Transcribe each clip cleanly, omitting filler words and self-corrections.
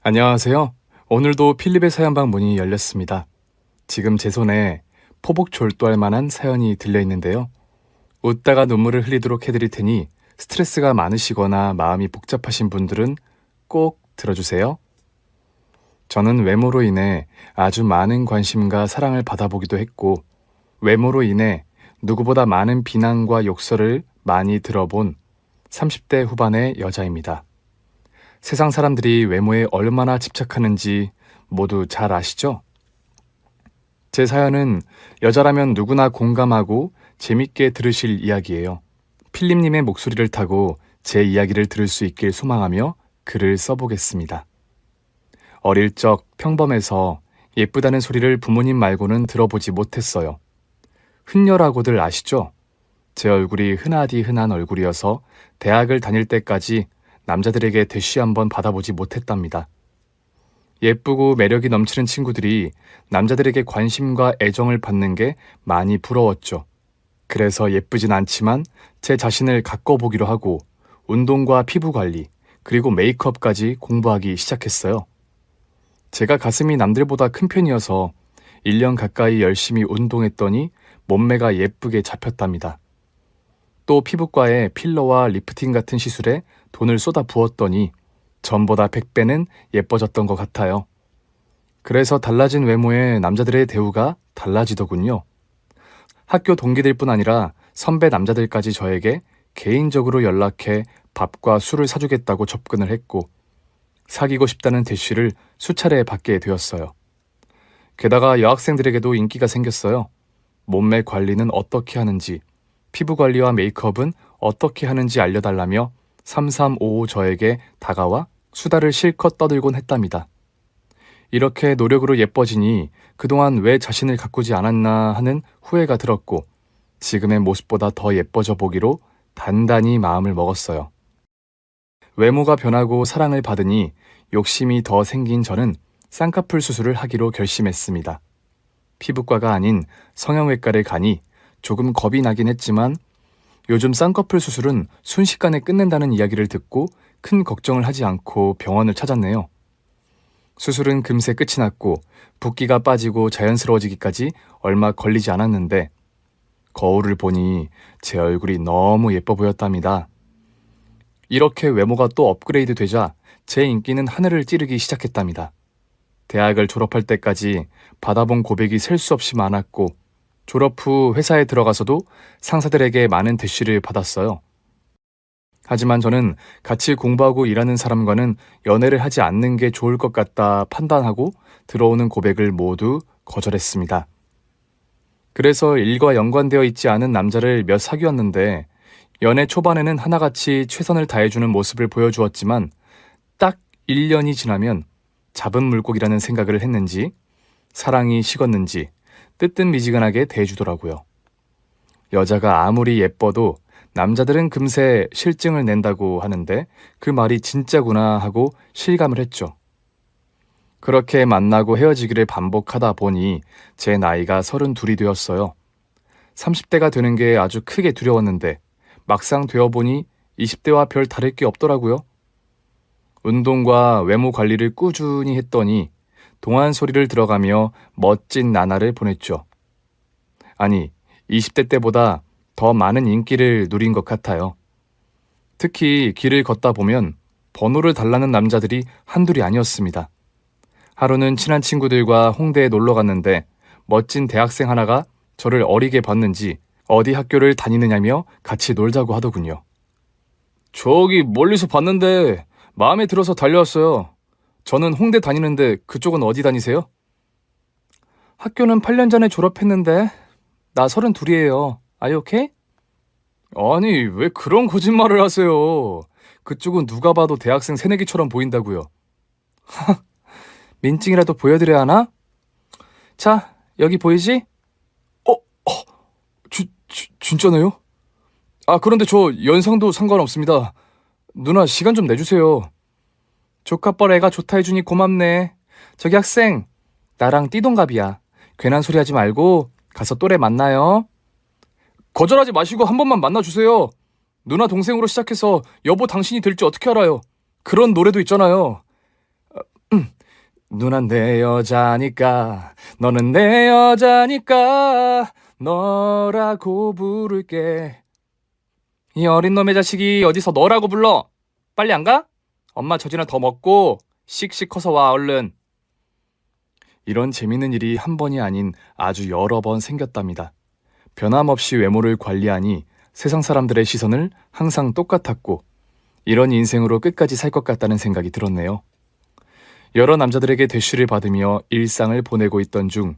안녕하세요. 오늘도 필립의 사연방 문이 열렸습니다. 지금 제 손에 포복졸도할 만한 사연이 들려 있는데요. 웃다가 눈물을 흘리도록 해드릴 테니 스트레스가 많으시거나 마음이 복잡하신 분들은 꼭 들어주세요. 저는 외모로 인해 아주 많은 관심과 사랑을 받아보기도 했고, 외모로 인해 누구보다 많은 비난과 욕설을 많이 들어본 30대 후반의 여자입니다. 세상 사람들이 외모에 얼마나 집착하는지 모두 잘 아시죠? 제 사연은 여자라면 누구나 공감하고 재밌게 들으실 이야기예요. 필립님의 목소리를 타고 제 이야기를 들을 수 있길 소망하며 글을 써보겠습니다. 어릴 적 평범해서 예쁘다는 소리를 부모님 말고는 들어보지 못했어요. 흔녀라고들 아시죠? 제 얼굴이 흔하디 흔한 얼굴이어서 대학을 다닐 때까지 남자들에게 대쉬 한번 받아보지 못했답니다. 예쁘고 매력이 넘치는 친구들이 남자들에게 관심과 애정을 받는 게 많이 부러웠죠. 그래서 예쁘진 않지만 제 자신을 가꿔보기로 하고 운동과 피부 관리, 그리고 메이크업까지 공부하기 시작했어요. 제가 가슴이 남들보다 큰 편이어서 1년 가까이 열심히 운동했더니 몸매가 예쁘게 잡혔답니다. 또 피부과에 필러와 리프팅 같은 시술에 돈을 쏟아 부었더니 전보다 100배는 예뻐졌던 것 같아요. 그래서 달라진 외모에 남자들의 대우가 달라지더군요. 학교 동기들 뿐 아니라 선배 남자들까지 저에게 개인적으로 연락해 밥과 술을 사주겠다고 접근을 했고, 사귀고 싶다는 대쉬를 수차례 받게 되었어요. 게다가 여학생들에게도 인기가 생겼어요. 몸매 관리는 어떻게 하는지, 피부 관리와 메이크업은 어떻게 하는지 알려달라며 3355 저에게 다가와 수다를 실컷 떠들곤 했답니다. 이렇게 노력으로 예뻐지니 그동안 왜 자신을 가꾸지 않았나 하는 후회가 들었고, 지금의 모습보다 더 예뻐져 보기로 단단히 마음을 먹었어요. 외모가 변하고 사랑을 받으니 욕심이 더 생긴 저는 쌍꺼풀 수술을 하기로 결심했습니다. 피부과가 아닌 성형외과를 가니 조금 겁이 나긴 했지만 요즘 쌍꺼풀 수술은 순식간에 끝낸다는 이야기를 듣고 큰 걱정을 하지 않고 병원을 찾았네요. 수술은 금세 끝이 났고 붓기가 빠지고 자연스러워지기까지 얼마 걸리지 않았는데 거울을 보니 제 얼굴이 너무 예뻐 보였답니다. 이렇게 외모가 또 업그레이드 되자 제 인기는 하늘을 찌르기 시작했답니다. 대학을 졸업할 때까지 받아본 고백이 셀 수 없이 많았고, 졸업 후 회사에 들어가서도 상사들에게 많은 대쉬를 받았어요. 하지만 저는 같이 공부하고 일하는 사람과는 연애를 하지 않는 게 좋을 것 같다 판단하고 들어오는 고백을 모두 거절했습니다. 그래서 일과 연관되어 있지 않은 남자를 몇 사귀었는데, 연애 초반에는 하나같이 최선을 다해주는 모습을 보여주었지만 딱 1년이 지나면 잡은 물고기라는 생각을 했는지 사랑이 식었는지 뜨뜻미지근하게 대해주더라고요. 여자가 아무리 예뻐도 남자들은 금세 실증을 낸다고 하는데 그 말이 진짜구나 하고 실감을 했죠. 그렇게 만나고 헤어지기를 반복하다 보니 제 나이가 32이 되었어요. 30대가 되는 게 아주 크게 두려웠는데 막상 되어보니 20대와 별 다를 게 없더라고요. 운동과 외모 관리를 꾸준히 했더니 동안 소리를 들어가며 멋진 나날을 보냈죠. 아니, 20대 때보다 더 많은 인기를 누린 것 같아요. 특히 길을 걷다 보면 번호를 달라는 남자들이 한둘이 아니었습니다. 하루는 친한 친구들과 홍대에 놀러 갔는데 멋진 대학생 하나가 저를 어리게 봤는지 어디 학교를 다니느냐며 같이 놀자고 하더군요. 저기 멀리서 봤는데 마음에 들어서 달려왔어요. 저는 홍대 다니는데 그쪽은 어디 다니세요? 학교는 8년 전에 졸업했는데 나 32이에요. Are you okay? 아니, 왜 그런 거짓말을 하세요? 그쪽은 누가 봐도 대학생 새내기처럼 보인다고요. 민증이라도 보여드려야 하나? 자, 여기 보이지? 진짜네요? 아, 그런데 저 연상도 상관없습니다. 누나 시간 좀 내주세요. 조카뻘 애가 좋다 해주니 고맙네. 저기 학생, 나랑 띠동갑이야. 괜한 소리 하지 말고 가서 또래 만나요. 거절하지 마시고 한 번만 만나주세요. 누나 동생으로 시작해서 여보 당신이 될지 어떻게 알아요. 그런 노래도 있잖아요. 누난 내 여자니까, 너는 내 여자니까, 너라고 부를게. 이 어린 놈의 자식이 어디서 너라고 불러? 빨리 안 가? 엄마 젖이나 더 먹고 씩씩 커서 와 얼른. 이런 재밌는 일이 한 번이 아닌 아주 여러 번 생겼답니다. 변함없이 외모를 관리하니 세상 사람들의 시선을 항상 똑같았고 이런 인생으로 끝까지 살 것 같다는 생각이 들었네요. 여러 남자들에게 대쉬를 받으며 일상을 보내고 있던 중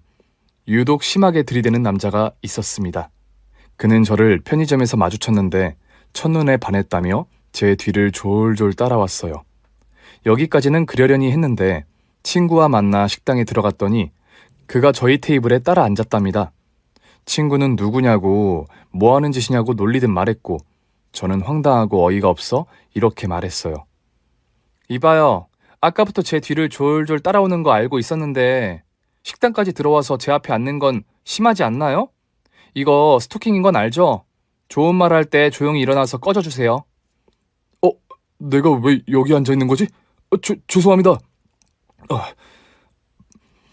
유독 심하게 들이대는 남자가 있었습니다. 그는 저를 편의점에서 마주쳤는데 첫눈에 반했다며 제 뒤를 졸졸 따라왔어요. 여기까지는 그러려니 했는데 친구와 만나 식당에 들어갔더니 그가 저희 테이블에 따라 앉았답니다. 친구는 누구냐고 뭐 하는 짓이냐고 놀리듯 말했고 저는 황당하고 어이가 없어 이렇게 말했어요. 이봐요. 아까부터 제 뒤를 졸졸 따라오는 거 알고 있었는데 식당까지 들어와서 제 앞에 앉는 건 심하지 않나요? 이거 스토킹인 건 알죠? 좋은 말 할 때 조용히 일어나서 꺼져주세요. 내가 왜 여기 앉아 있는 거지? 죄송합니다.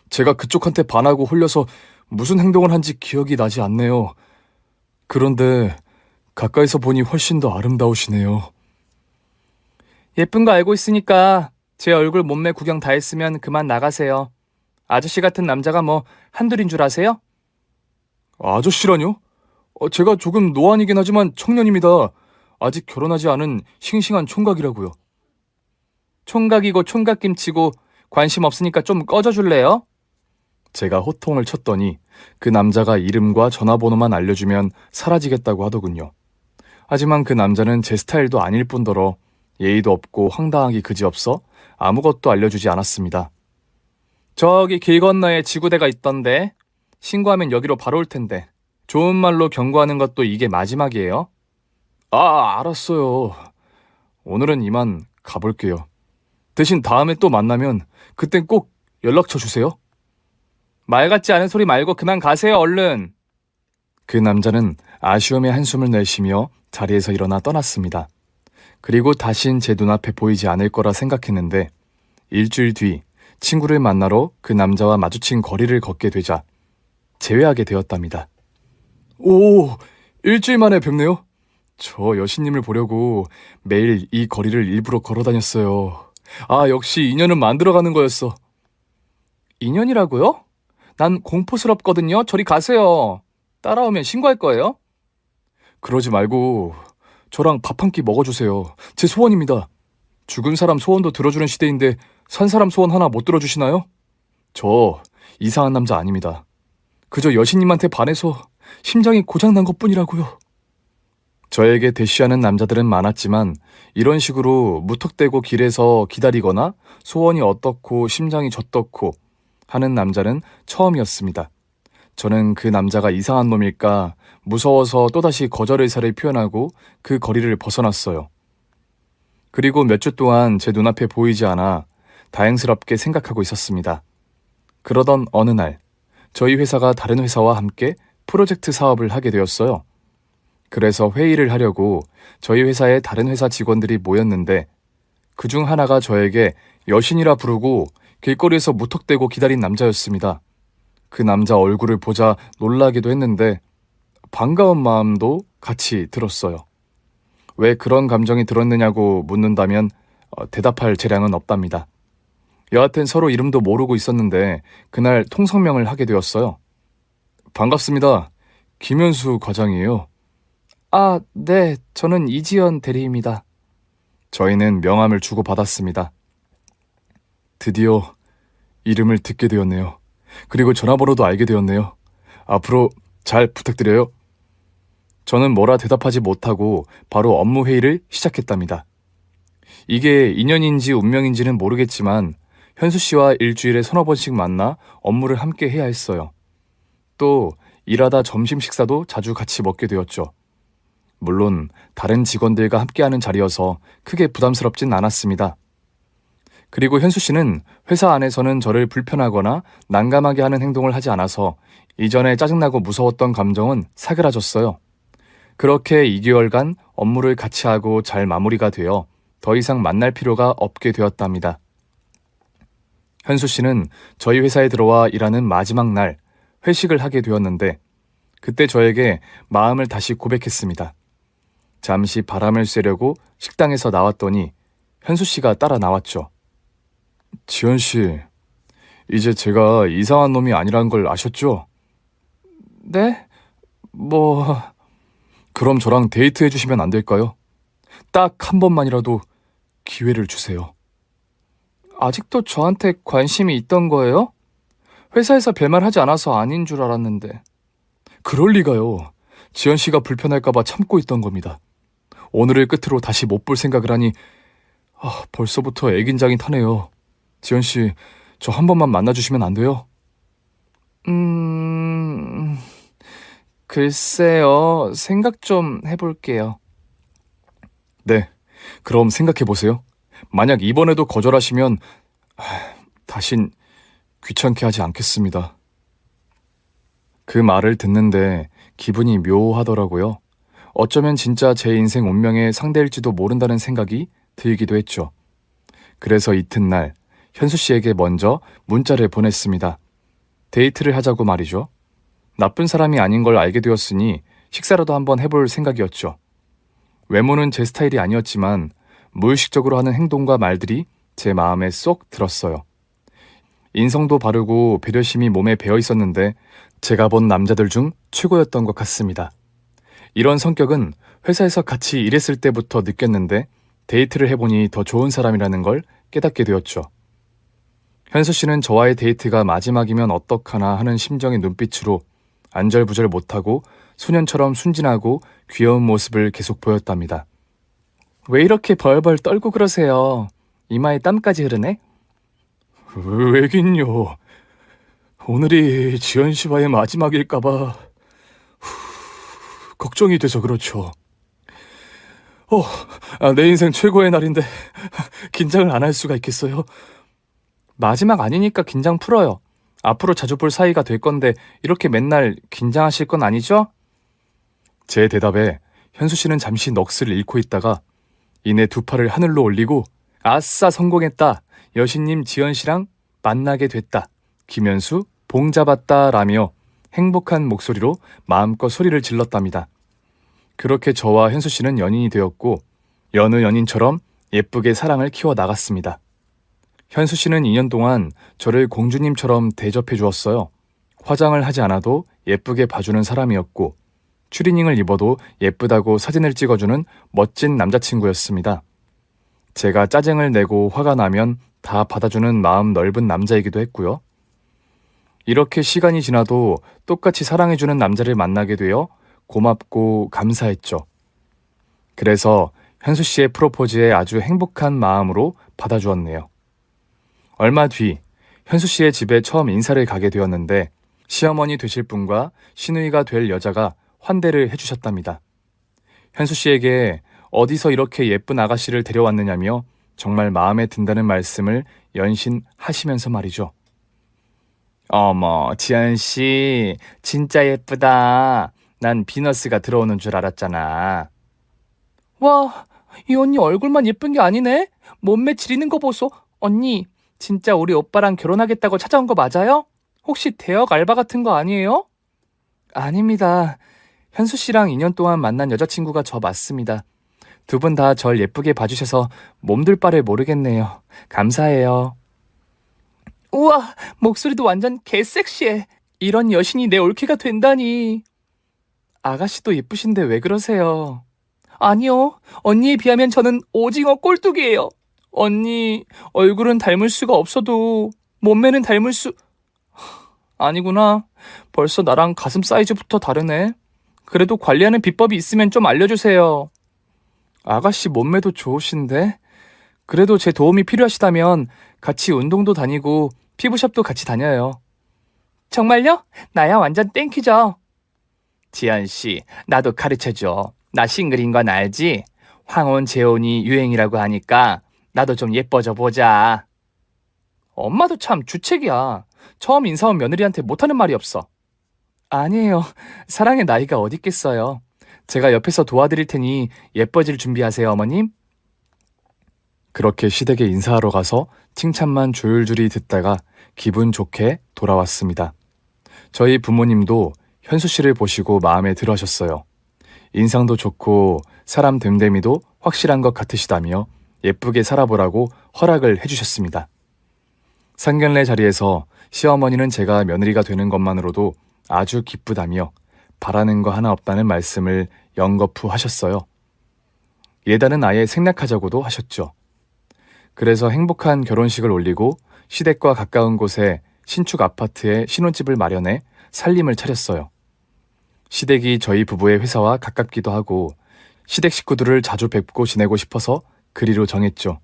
제가 그쪽한테 반하고 홀려서 무슨 행동을 한지 기억이 나지 않네요. 그런데 가까이서 보니 훨씬 더 아름다우시네요. 예쁜 거 알고 있으니까 제 얼굴 몸매 구경 다 했으면 그만 나가세요. 아저씨 같은 남자가 뭐 한둘인 줄 아세요? 아저씨라뇨? 제가 조금 노안이긴 하지만 청년입니다. 아직 결혼하지 않은 싱싱한 총각이라고요. 총각이고 총각김치고 관심 없으니까 좀 꺼져줄래요? 제가 호통을 쳤더니 그 남자가 이름과 전화번호만 알려주면 사라지겠다고 하더군요. 하지만 그 남자는 제 스타일도 아닐 뿐더러 예의도 없고 황당하기 그지없어 아무것도 알려주지 않았습니다. 저기 길 건너에 지구대가 있던데 신고하면 여기로 바로 올 텐데 좋은 말로 경고하는 것도 이게 마지막이에요? 알았어요. 오늘은 이만 가볼게요. 대신 다음에 또 만나면 그땐 꼭 연락처 주세요. 말 같지 않은 소리 말고 그만 가세요 얼른. 그 남자는 아쉬움의 한숨을 내쉬며 자리에서 일어나 떠났습니다. 그리고 다신 제 눈앞에 보이지 않을 거라 생각했는데 일주일 뒤 친구를 만나러 그 남자와 마주친 거리를 걷게 되자 재회하게 되었답니다. 일주일 만에 뵙네요. 저 여신님을 보려고 매일 이 거리를 일부러 걸어 다녔어요. 역시 인연은 만들어가는 거였어. 인연이라고요? 난 공포스럽거든요. 저리 가세요. 따라오면 신고할 거예요. 그러지 말고 저랑 밥 한 끼 먹어주세요. 제 소원입니다. 죽은 사람 소원도 들어주는 시대인데 산 사람 소원 하나 못 들어주시나요? 저 이상한 남자 아닙니다. 그저 여신님한테 반해서 심장이 고장난 것뿐이라고요. 저에게 대쉬하는 남자들은 많았지만 이런 식으로 무턱대고 길에서 기다리거나 소원이 어떻고 심장이 저떻고 하는 남자는 처음이었습니다. 저는 그 남자가 이상한 놈일까 무서워서 또다시 거절 의사를 표현하고 그 거리를 벗어났어요. 그리고 몇 주 동안 제 눈앞에 보이지 않아 다행스럽게 생각하고 있었습니다. 그러던 어느 날 저희 회사가 다른 회사와 함께 프로젝트 사업을 하게 되었어요. 그래서 회의를 하려고 저희 회사의 다른 회사 직원들이 모였는데 그중 하나가 저에게 여신이라 부르고 길거리에서 무턱대고 기다린 남자였습니다. 그 남자 얼굴을 보자 놀라기도 했는데 반가운 마음도 같이 들었어요. 왜 그런 감정이 들었느냐고 묻는다면 대답할 재량은 없답니다. 여하튼 서로 이름도 모르고 있었는데 그날 통성명을 하게 되었어요. 반갑습니다. 김현수 과장이에요. 네. 저는 이지연 대리입니다. 저희는 명함을 주고받았습니다. 드디어 이름을 듣게 되었네요. 그리고 전화번호도 알게 되었네요. 앞으로 잘 부탁드려요. 저는 뭐라 대답하지 못하고 바로 업무 회의를 시작했답니다. 이게 인연인지 운명인지는 모르겠지만 현수 씨와 일주일에 서너 번씩 만나 업무를 함께 해야 했어요. 또 일하다 점심 식사도 자주 같이 먹게 되었죠. 물론 다른 직원들과 함께하는 자리여서 크게 부담스럽진 않았습니다. 그리고 현수 씨는 회사 안에서는 저를 불편하거나 난감하게 하는 행동을 하지 않아서 이전에 짜증나고 무서웠던 감정은 사그라졌어요. 그렇게 2개월간 업무를 같이 하고 잘 마무리가 되어 더 이상 만날 필요가 없게 되었답니다. 현수 씨는 저희 회사에 들어와 일하는 마지막 날 회식을 하게 되었는데 그때 저에게 마음을 다시 고백했습니다. 잠시 바람을 쐬려고 식당에서 나왔더니 현수 씨가 따라 나왔죠. 지연 씨, 이제 제가 이상한 놈이 아니란 걸 아셨죠? 네? 그럼 저랑 데이트 해주시면 안 될까요? 딱 한 번만이라도 기회를 주세요. 아직도 저한테 관심이 있던 거예요? 회사에서 별말 하지 않아서 아닌 줄 알았는데. 그럴 리가요. 지연 씨가 불편할까봐 참고 있던 겁니다. 오늘을 끝으로 다시 못 볼 생각을 하니 벌써부터 애긴장이 타네요. 지연 씨, 저 한 번만 만나주시면 안 돼요? 글쎄요. 생각 좀 해볼게요. 네, 그럼 생각해보세요. 만약 이번에도 거절하시면 다신 귀찮게 하지 않겠습니다. 그 말을 듣는데 기분이 묘하더라고요. 어쩌면 진짜 제 인생 운명의 상대일지도 모른다는 생각이 들기도 했죠. 그래서 이튿날 현수 씨에게 먼저 문자를 보냈습니다. 데이트를 하자고 말이죠. 나쁜 사람이 아닌 걸 알게 되었으니 식사라도 한번 해볼 생각이었죠. 외모는 제 스타일이 아니었지만 무의식적으로 하는 행동과 말들이 제 마음에 쏙 들었어요. 인성도 바르고 배려심이 몸에 배어 있었는데 제가 본 남자들 중 최고였던 것 같습니다. 이런 성격은 회사에서 같이 일했을 때부터 느꼈는데 데이트를 해보니 더 좋은 사람이라는 걸 깨닫게 되었죠. 현수 씨는 저와의 데이트가 마지막이면 어떡하나 하는 심정의 눈빛으로 안절부절 못하고 소년처럼 순진하고 귀여운 모습을 계속 보였답니다. 왜 이렇게 벌벌 떨고 그러세요? 이마에 땀까지 흐르네? 왜긴요. 오늘이 지연 씨와의 마지막일까봐 걱정이 돼서 그렇죠. 내 인생 최고의 날인데 긴장을 안 할 수가 있겠어요? 마지막 아니니까 긴장 풀어요. 앞으로 자주 볼 사이가 될 건데 이렇게 맨날 긴장하실 건 아니죠? 제 대답에 현수 씨는 잠시 넋을 잃고 있다가 이내 두 팔을 하늘로 올리고 아싸 성공했다. 여신님 지연 씨랑 만나게 됐다. 김현수 봉 잡았다 라며 행복한 목소리로 마음껏 소리를 질렀답니다. 그렇게 저와 현수 씨는 연인이 되었고 여느 연인처럼 예쁘게 사랑을 키워 나갔습니다. 현수 씨는 2년 동안 저를 공주님처럼 대접해 주었어요. 화장을 하지 않아도 예쁘게 봐주는 사람이었고 추리닝을 입어도 예쁘다고 사진을 찍어주는 멋진 남자친구였습니다. 제가 짜증을 내고 화가 나면 다 받아주는 마음 넓은 남자이기도 했고요. 이렇게 시간이 지나도 똑같이 사랑해주는 남자를 만나게 되어 고맙고 감사했죠. 그래서 현수 씨의 프로포즈에 아주 행복한 마음으로 받아주었네요. 얼마 뒤 현수 씨의 집에 처음 인사를 가게 되었는데 시어머니 되실 분과 시누이가 될 여자가 환대를 해주셨답니다. 현수 씨에게 어디서 이렇게 예쁜 아가씨를 데려왔느냐며 정말 마음에 든다는 말씀을 연신하시면서 말이죠. 어머, 지연 씨 진짜 예쁘다. 난 비너스가 들어오는 줄 알았잖아. 와, 이 언니 얼굴만 예쁜 게 아니네. 몸매 지리는 거 보소. 언니, 진짜 우리 오빠랑 결혼하겠다고 찾아온 거 맞아요? 혹시 대역 알바 같은 거 아니에요? 아닙니다. 현수 씨랑 2년 동안 만난 여자친구가 저 맞습니다. 두 분 다 절 예쁘게 봐주셔서 몸둘 바를 모르겠네요. 감사해요. 우와, 목소리도 완전 개섹시해. 이런 여신이 내 올케가 된다니. 아가씨도 예쁘신데 왜 그러세요? 아니요, 언니에 비하면 저는 오징어 꼴뚜기예요. 언니, 얼굴은 닮을 수가 없어도 몸매는 닮을 수... 아니구나. 벌써 나랑 가슴 사이즈부터 다르네. 그래도 관리하는 비법이 있으면 좀 알려주세요. 아가씨 몸매도 좋으신데? 그래도 제 도움이 필요하시다면 같이 운동도 다니고 피부샵도 같이 다녀요. 정말요? 나야 완전 땡큐죠. 지연씨, 나도 가르쳐줘. 나 싱글인 건 알지? 황혼 재혼이 유행이라고 하니까 나도 좀 예뻐져 보자. 엄마도 참 주책이야. 처음 인사 온 며느리한테 못하는 말이 없어. 아니에요. 사랑의 나이가 어디 있겠어요. 제가 옆에서 도와드릴 테니 예뻐질 준비하세요, 어머님. 그렇게 시댁에 인사하러 가서 칭찬만 조율줄이 듣다가 기분 좋게 돌아왔습니다. 저희 부모님도 현수 씨를 보시고 마음에 들어 하셨어요. 인상도 좋고 사람 됨됨이도 확실한 것 같으시다며 예쁘게 살아보라고 허락을 해주셨습니다. 상견례 자리에서 시어머니는 제가 며느리가 되는 것만으로도 아주 기쁘다며 바라는 거 하나 없다는 말씀을 연거푸 하셨어요. 예단은 아예 생략하자고도 하셨죠. 그래서 행복한 결혼식을 올리고 시댁과 가까운 곳에 신축 아파트에 신혼집을 마련해 살림을 차렸어요. 시댁이 저희 부부의 회사와 가깝기도 하고 시댁 식구들을 자주 뵙고 지내고 싶어서 그리로 정했죠.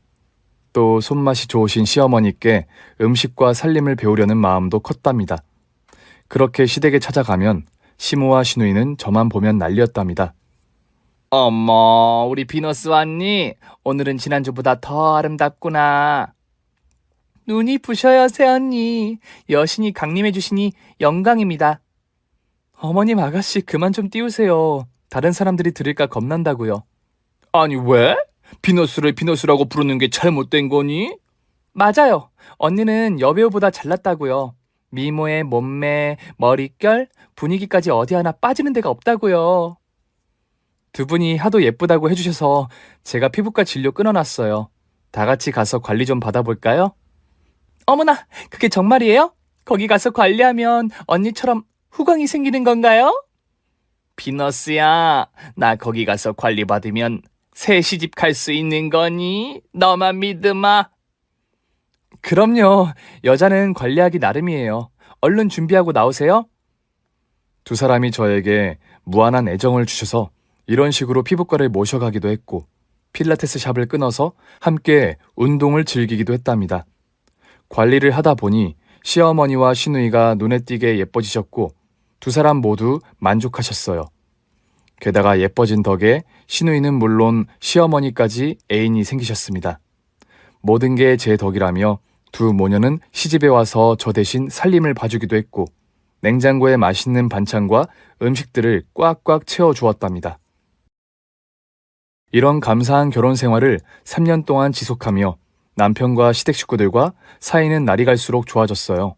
또 손맛이 좋으신 시어머니께 음식과 살림을 배우려는 마음도 컸답니다. 그렇게 시댁에 찾아가면 시모와 시누이는 저만 보면 난리였답니다. 어머, 우리 비너스 왔니? 오늘은 지난주보다 더 아름답구나. 눈이 부셔요, 새언니. 여신이 강림해 주시니 영광입니다. 어머님 아가씨 그만 좀 띄우세요. 다른 사람들이 들을까 겁난다고요. 아니 왜? 비너스를 비너스라고 부르는 게 잘못된 거니? 맞아요. 언니는 여배우보다 잘났다고요. 미모에 몸매, 머릿결, 분위기까지 어디 하나 빠지는 데가 없다고요. 두 분이 하도 예쁘다고 해주셔서 제가 피부과 진료 끊어놨어요. 다 같이 가서 관리 좀 받아볼까요? 어머나, 그게 정말이에요? 거기 가서 관리하면 언니처럼 후광이 생기는 건가요? 비너스야, 나 거기 가서 관리 받으면 새 시집 갈 수 있는 거니? 너만 믿으마. 그럼요. 여자는 관리하기 나름이에요. 얼른 준비하고 나오세요. 두 사람이 저에게 무한한 애정을 주셔서 이런 식으로 피부과를 모셔가기도 했고 필라테스 샵을 끊어서 함께 운동을 즐기기도 했답니다. 관리를 하다 보니 시어머니와 시누이가 눈에 띄게 예뻐지셨고 두 사람 모두 만족하셨어요. 게다가 예뻐진 덕에 시누이는 물론 시어머니까지 애인이 생기셨습니다. 모든 게 제 덕이라며 두 모녀는 시집에 와서 저 대신 살림을 봐주기도 했고 냉장고에 맛있는 반찬과 음식들을 꽉꽉 채워주었답니다. 이런 감사한 결혼 생활을 3년 동안 지속하며 남편과 시댁 식구들과 사이는 날이 갈수록 좋아졌어요.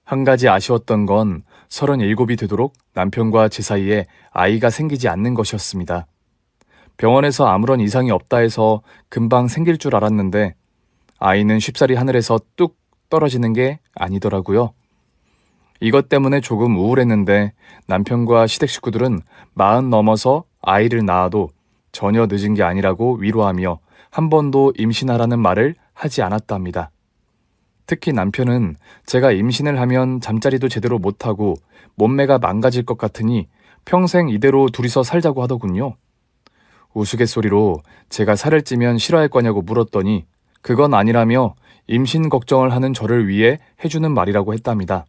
한 가지 아쉬웠던 건 37이 되도록 남편과 제 사이에 아이가 생기지 않는 것이었습니다. 병원에서 아무런 이상이 없다 해서 금방 생길 줄 알았는데 아이는 쉽사리 하늘에서 뚝 떨어지는 게 아니더라고요. 이것 때문에 조금 우울했는데 남편과 시댁 식구들은 40 넘어서 아이를 낳아도 전혀 늦은 게 아니라고 위로하며 한 번도 임신하라는 말을 하지 않았답니다. 특히 남편은 제가 임신을 하면 잠자리도 제대로 못하고 몸매가 망가질 것 같으니 평생 이대로 둘이서 살자고 하더군요. 우스갯소리로 제가 살을 찌면 싫어할 거냐고 물었더니 그건 아니라며 임신 걱정을 하는 저를 위해 해주는 말이라고 했답니다.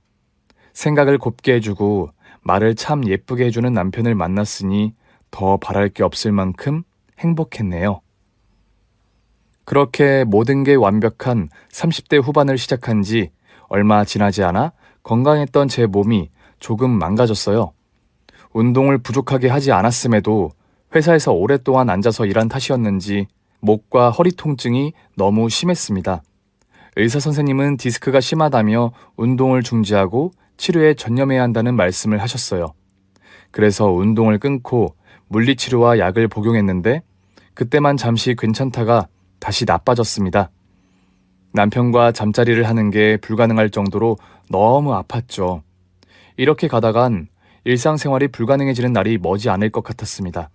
생각을 곱게 해주고 말을 참 예쁘게 해주는 남편을 만났으니 더 바랄 게 없을 만큼 행복했네요. 그렇게 모든 게 완벽한 30대 후반을 시작한 지 얼마 지나지 않아 건강했던 제 몸이 조금 망가졌어요. 운동을 부족하게 하지 않았음에도 회사에서 오랫동안 앉아서 일한 탓이었는지 목과 허리 통증이 너무 심했습니다. 의사 선생님은 디스크가 심하다며 운동을 중지하고 치료에 전념해야 한다는 말씀을 하셨어요. 그래서 운동을 끊고 물리치료와 약을 복용했는데 그때만 잠시 괜찮다가 다시 나빠졌습니다. 남편과 잠자리를 하는 게 불가능할 정도로 너무 아팠죠. 이렇게 가다간 일상생활이 불가능해지는 날이 머지 않을 것 같았습니다.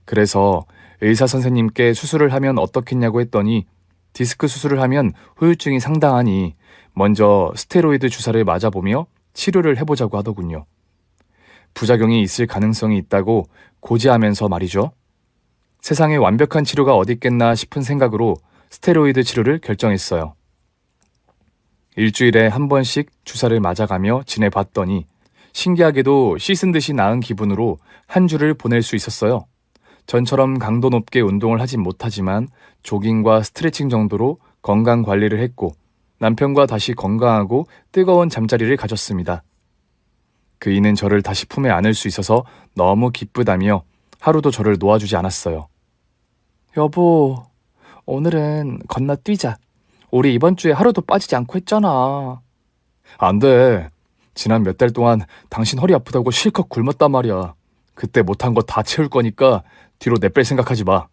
그래서 의사 선생님께 수술을 하면 어떻겠냐고 했더니 디스크 수술을 하면 후유증이 상당하니 먼저 스테로이드 주사를 맞아보며 치료를 해보자고 하더군요. 부작용이 있을 가능성이 있다고 고지하면서 말이죠. 세상에 완벽한 치료가 어디 있겠나 싶은 생각으로 스테로이드 치료를 결정했어요. 일주일에 한 번씩 주사를 맞아가며 지내봤더니 신기하게도 씻은 듯이 나은 기분으로 한 주를 보낼 수 있었어요. 전처럼 강도 높게 운동을 하진 못하지만 조깅과 스트레칭 정도로 건강 관리를 했고 남편과 다시 건강하고 뜨거운 잠자리를 가졌습니다. 그이는 저를 다시 품에 안을 수 있어서 너무 기쁘다며 하루도 저를 놓아주지 않았어요. 여보, 오늘은 건너뛰자. 우리 이번 주에 하루도 빠지지 않고 했잖아. 안 돼. 지난 몇 달 동안 당신 허리 아프다고 실컷 굶었단 말이야. 그때 못한 거 다 채울 거니까 뒤로 내뺄 생각하지 마.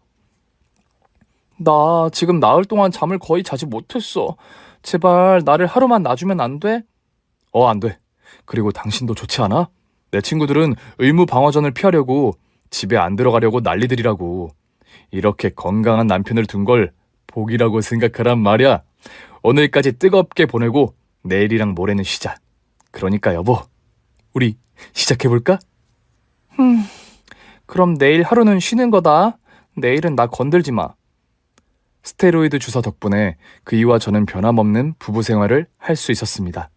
나 지금 나흘 동안 잠을 거의 자지 못했어. 제발 나를 하루만 놔주면 안 돼? 안 돼. 그리고 당신도 좋지 않아? 내 친구들은 의무 방어전을 피하려고 집에 안 들어가려고 난리들이라고. 이렇게 건강한 남편을 둔 걸 복이라고 생각하란 말이야. 오늘까지 뜨겁게 보내고 내일이랑 모레는 쉬자. 그러니까 여보, 우리 시작해볼까? 그럼 내일 하루는 쉬는 거다. 내일은 나 건들지 마. 스테로이드 주사 덕분에 그이와 저는 변함없는 부부 생활을 할 수 있었습니다.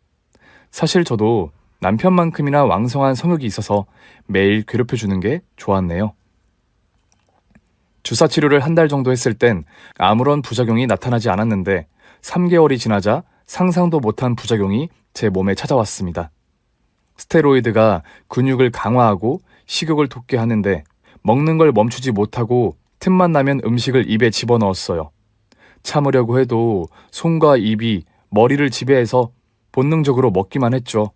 사실 저도 남편만큼이나 왕성한 성욕이 있어서 매일 괴롭혀주는 게 좋았네요. 주사 치료를 한 달 정도 했을 땐 아무런 부작용이 나타나지 않았는데 3개월이 지나자 상상도 못한 부작용이 제 몸에 찾아왔습니다. 스테로이드가 근육을 강화하고 식욕을 돋게 하는데 먹는 걸 멈추지 못하고 틈만 나면 음식을 입에 집어넣었어요. 참으려고 해도 손과 입이 머리를 지배해서 본능적으로 먹기만 했죠.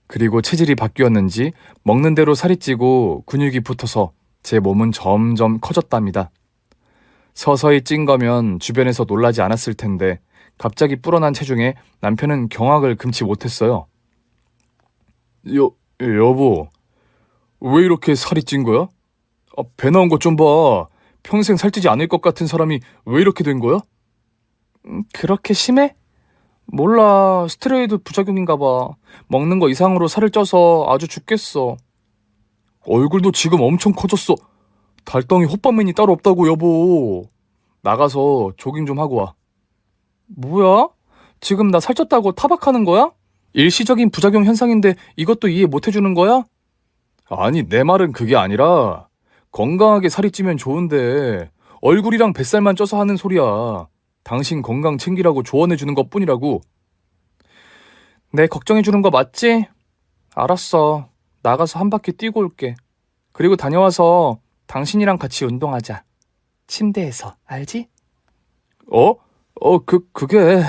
그리고 체질이 바뀌었는지 먹는 대로 살이 찌고 근육이 붙어서 제 몸은 점점 커졌답니다. 서서히 찐 거면 주변에서 놀라지 않았을 텐데 갑자기 불어난 체중에 남편은 경악을 금치 못했어요. 여보, 왜 이렇게 살이 찐 거야? 배 나온 것 좀 봐. 평생 살찌지 않을 것 같은 사람이 왜 이렇게 된 거야? 그렇게 심해? 몰라, 스테로이드 부작용인가 봐. 먹는 거 이상으로 살을 쪄서 아주 죽겠어. 얼굴도 지금 엄청 커졌어. 달덩이 호빵맨이 따로 없다고, 여보. 나가서 조깅 좀 하고 와. 뭐야? 지금 나 살쪘다고 타박하는 거야? 일시적인 부작용 현상인데 이것도 이해 못 해주는 거야? 아니, 내 말은 그게 아니라 건강하게 살이 찌면 좋은데 얼굴이랑 뱃살만 쪄서 하는 소리야. 당신 건강 챙기라고 조언해주는 것 뿐이라고. 내 걱정해주는 거 맞지? 알았어. 나가서 한 바퀴 뛰고 올게. 그리고 다녀와서 당신이랑 같이 운동하자. 침대에서, 알지? 그게...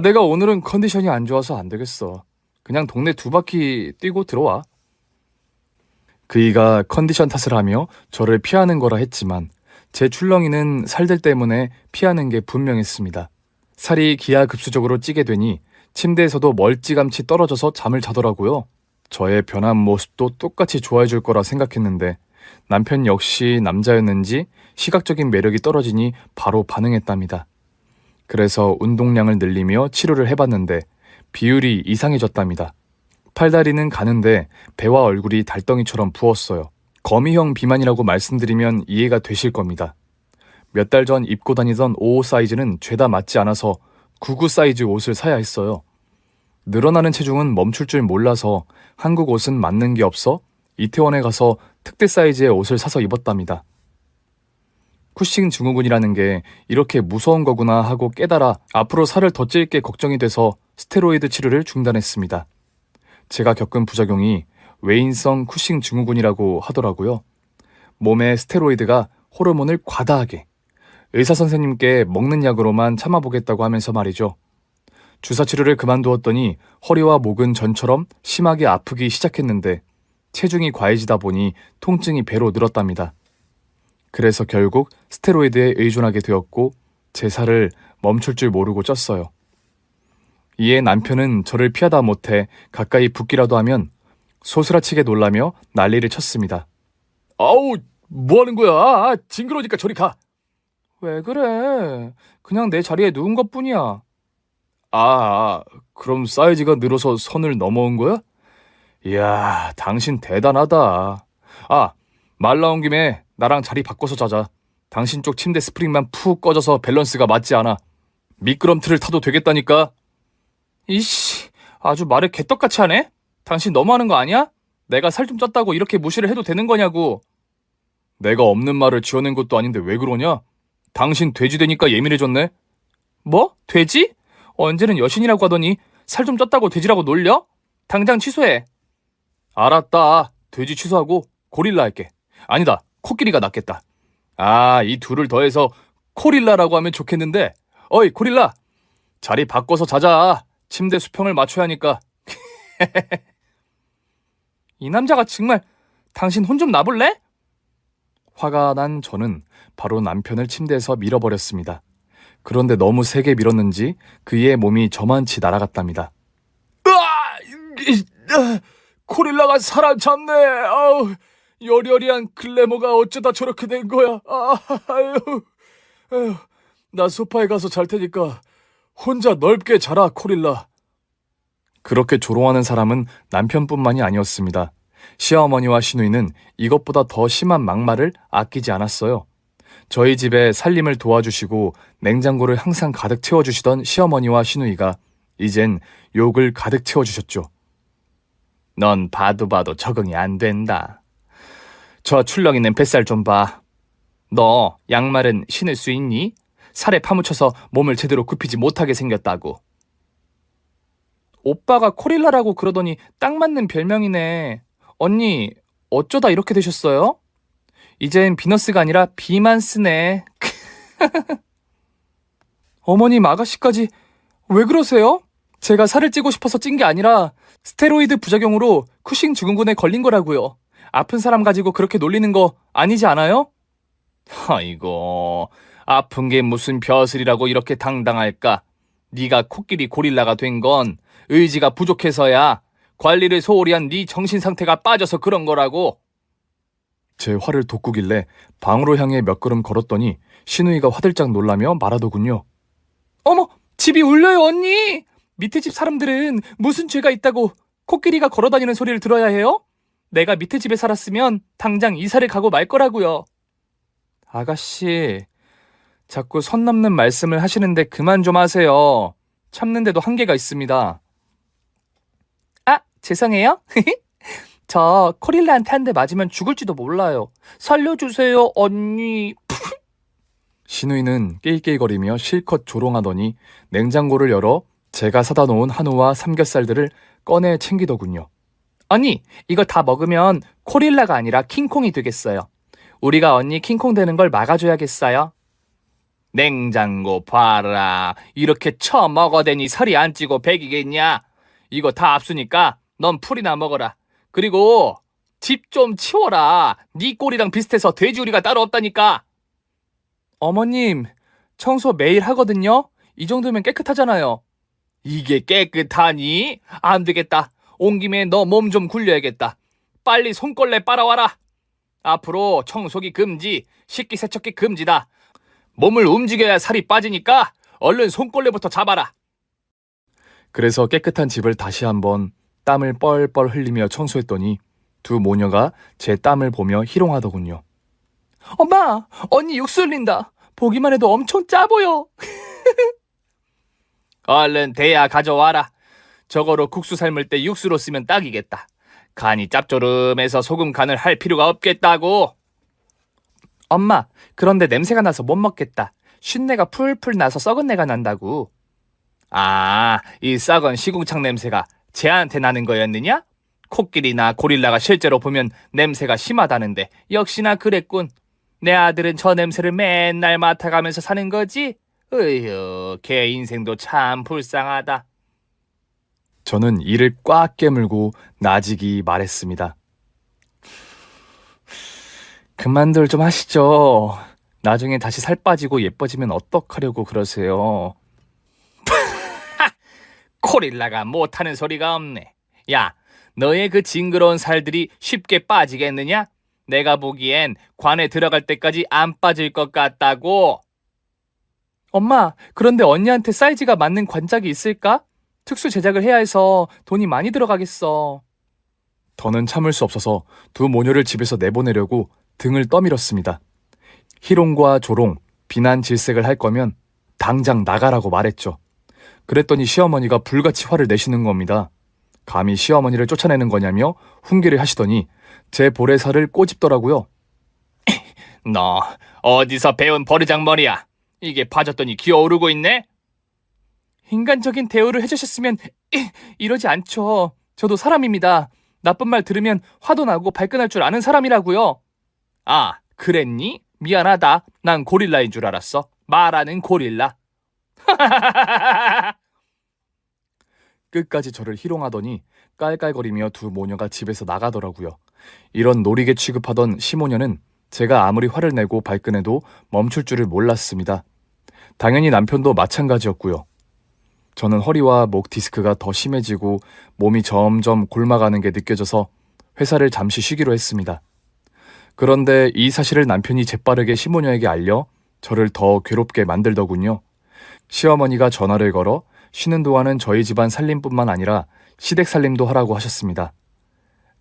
내가 오늘은 컨디션이 안 좋아서 안 되겠어. 그냥 동네 2바퀴 뛰고 들어와. 그이가 컨디션 탓을 하며 저를 피하는 거라 했지만 제 출렁이는 살들 때문에 피하는 게 분명했습니다. 살이 기하급수적으로 찌게 되니 침대에서도 멀찌감치 떨어져서 잠을 자더라고요. 저의 변한 모습도 똑같이 좋아해 줄 거라 생각했는데 남편 역시 남자였는지 시각적인 매력이 떨어지니 바로 반응했답니다. 그래서 운동량을 늘리며 치료를 해봤는데 비율이 이상해졌답니다. 팔다리는 가는데 배와 얼굴이 달덩이처럼 부었어요. 거미형 비만이라고 말씀드리면 이해가 되실 겁니다. 몇 달 전 입고 다니던 55 사이즈는 죄다 맞지 않아서 99 사이즈 옷을 사야 했어요. 늘어나는 체중은 멈출 줄 몰라서 한국 옷은 맞는 게 없어 이태원에 가서 특대 사이즈의 옷을 사서 입었답니다. 쿠싱 증후군이라는 게 이렇게 무서운 거구나 하고 깨달아 앞으로 살을 더 찔게 걱정이 돼서 스테로이드 치료를 중단했습니다. 제가 겪은 부작용이 외인성 쿠싱 증후군이라고 하더라고요. 몸에 스테로이드가 호르몬을 과다하게 의사 선생님께 먹는 약으로만 참아보겠다고 하면서 말이죠. 주사 치료를 그만두었더니 허리와 목은 전처럼 심하게 아프기 시작했는데 체중이 과해지다 보니 통증이 배로 늘었답니다. 그래서 결국 스테로이드에 의존하게 되었고 제 살을 멈출 줄 모르고 쪘어요. 이에 남편은 저를 피하다 못해 가까이 붙기라도 하면 소스라치게 놀라며 난리를 쳤습니다. 아우, 뭐 하는 거야? 징그러우니까 저리 가. 왜 그래? 그냥 내 자리에 누운 것뿐이야. 그럼 사이즈가 늘어서 선을 넘어온 거야? 이야, 당신 대단하다. 말 나온 김에 나랑 자리 바꿔서 자자. 당신 쪽 침대 스프링만 푹 꺼져서 밸런스가 맞지 않아. 미끄럼틀을 타도 되겠다니까. 이씨, 아주 말을 개떡같이 하네? 당신 너무하는 거 아니야? 내가 살 좀 쪘다고 이렇게 무시를 해도 되는 거냐고. 내가 없는 말을 지어낸 것도 아닌데 왜 그러냐? 당신 돼지 되니까 예민해졌네. 뭐? 돼지? 언제는 여신이라고 하더니 살 좀 쪘다고 돼지라고 놀려? 당장 취소해. 알았다. 돼지 취소하고 고릴라 할게. 아니다. 코끼리가 낫겠다. 이 둘을 더해서 코릴라라고 하면 좋겠는데 어이, 고릴라! 자리 바꿔서 자자. 침대 수평을 맞춰야 하니까. 이 남자가 정말 당신 혼 좀 놔볼래? 화가 난 저는 바로 남편을 침대에서 밀어버렸습니다. 그런데 너무 세게 밀었는지 그의 몸이 저만치 날아갔답니다. 고릴라가 사람 잡네. 아우, 여리여리한 글래머가 어쩌다 저렇게 된 거야. 아유, 나 소파에 가서 잘 테니까 혼자 넓게 자라, 고릴라. 그렇게 조롱하는 사람은 남편뿐만이 아니었습니다. 시어머니와 시누이는 이것보다 더 심한 막말을 아끼지 않았어요. 저희 집에 살림을 도와주시고 냉장고를 항상 가득 채워주시던 시어머니와 시누이가 이젠 욕을 가득 채워주셨죠. 넌 봐도 적응이 안 된다. 저 출렁 있는 뱃살 좀 봐. 너 양말은 신을 수 있니? 살에 파묻혀서 몸을 제대로 굽히지 못하게 생겼다고. 오빠가 코릴라라고 그러더니 딱 맞는 별명이네. 언니, 어쩌다 이렇게 되셨어요? 이젠 비너스가 아니라 비만 쓰네. 어머님, 아가씨까지 왜 그러세요? 제가 살을 찌고 싶어서 찐 게 아니라 스테로이드 부작용으로 쿠싱 증후군에 걸린 거라고요. 아픈 사람 가지고 그렇게 놀리는 거 아니지 않아요? 아이고, 아픈 게 무슨 벼슬이라고 이렇게 당당할까? 네가 코끼리 고릴라가 된 건 의지가 부족해서야. 관리를 소홀히 한 네 정신 상태가 빠져서 그런 거라고. 제 화를 돋구길래 방으로 향해 몇 걸음 걸었더니 시누이가 화들짝 놀라며 말하더군요. 어머, 집이 울려요, 언니! 밑에 집 사람들은 무슨 죄가 있다고 코끼리가 걸어다니는 소리를 들어야 해요? 내가 밑에 집에 살았으면 당장 이사를 가고 말 거라고요. 아가씨, 자꾸 선 넘는 말씀을 하시는데 그만 좀 하세요. 참는데도 한계가 있습니다. 아, 죄송해요. 저 코릴라한테 한 대 맞으면 죽을지도 몰라요. 살려주세요, 언니. 시누이는 낄낄거리며 실컷 조롱하더니 냉장고를 열어 제가 사다 놓은 한우와 삼겹살들을 꺼내 챙기더군요. 언니, 이거 다 먹으면 코릴라가 아니라 킹콩이 되겠어요. 우리가 언니 킹콩 되는 걸 막아줘야겠어요. 냉장고 봐라. 이렇게 처먹어대니 살이 안 찌고 배기겠냐? 이거 다 압수니까 넌 풀이나 먹어라. 그리고 집 좀 치워라. 네 꼴이랑 비슷해서 돼지우리가 따로 없다니까. 어머님, 청소 매일 하거든요. 이 정도면 깨끗하잖아요. 이게 깨끗하니? 안 되겠다. 온 김에 너 몸 좀 굴려야겠다. 빨리 손걸레 빨아와라. 앞으로 청소기 금지, 식기세척기 금지다. 몸을 움직여야 살이 빠지니까 얼른 손걸레부터 잡아라. 그래서 깨끗한 집을 다시 한번 땀을 뻘뻘 흘리며 청소했더니 두 모녀가 제 땀을 보며 희롱하더군요. 엄마, 언니 육수 흘린다. 보기만 해도 엄청 짜 보여. 얼른 대야 가져와라. 저거로 국수 삶을 때 육수로 쓰면 딱이겠다. 간이 짭조름해서 소금 간을 할 필요가 없겠다고. 엄마, 그런데 냄새가 나서 못 먹겠다. 쉰내가 풀풀 나서 썩은 내가 난다고. 아, 이 썩은 시궁창 냄새가 쟤한테 나는 거였느냐? 코끼리나 고릴라가 실제로 보면 냄새가 심하다는데 역시나 그랬군. 내 아들은 저 냄새를 맨날 맡아가면서 사는 거지? 으휴, 걔 인생도 참 불쌍하다. 저는 이를 꽉 깨물고 나지기 말했습니다. 그만들 좀 하시죠. 나중에 다시 살 빠지고 예뻐지면 어떡하려고 그러세요. 코릴라가 못하는 소리가 없네. 야, 너의 그 징그러운 살들이 쉽게 빠지겠느냐? 내가 보기엔 관에 들어갈 때까지 안 빠질 것 같다고. 엄마, 그런데 언니한테 사이즈가 맞는 관짝이 있을까? 특수 제작을 해야 해서 돈이 많이 들어가겠어. 더는 참을 수 없어서 두 모녀를 집에서 내보내려고 등을 떠밀었습니다. 희롱과 조롱, 비난 질색을 할 거면 당장 나가라고 말했죠. 그랬더니 시어머니가 불같이 화를 내시는 겁니다. 감히 시어머니를 쫓아내는 거냐며 훈계를 하시더니 제 볼에 살을 꼬집더라고요. 너 어디서 배운 버르장머리야? 이게 봐줬더니 기어오르고 있네? 인간적인 대우를 해주셨으면 이러지 않죠. 저도 사람입니다. 나쁜 말 들으면 화도 나고 발끈할 줄 아는 사람이라고요. 아, 그랬니? 미안하다. 난 고릴라인 줄 알았어. 말하는 고릴라. 끝까지 저를 희롱하더니 깔깔거리며 두 모녀가 집에서 나가더라고요. 이런 노리개 취급하던 시모녀는 제가 아무리 화를 내고 발끈해도 멈출 줄을 몰랐습니다. 당연히 남편도 마찬가지였고요. 저는 허리와 목 디스크가 더 심해지고 몸이 점점 골마가는 게 느껴져서 회사를 잠시 쉬기로 했습니다. 그런데 이 사실을 남편이 재빠르게 시모녀에게 알려 저를 더 괴롭게 만들더군요. 시어머니가 전화를 걸어 쉬는 동안은 저희 집안 살림뿐만 아니라 시댁 살림도 하라고 하셨습니다.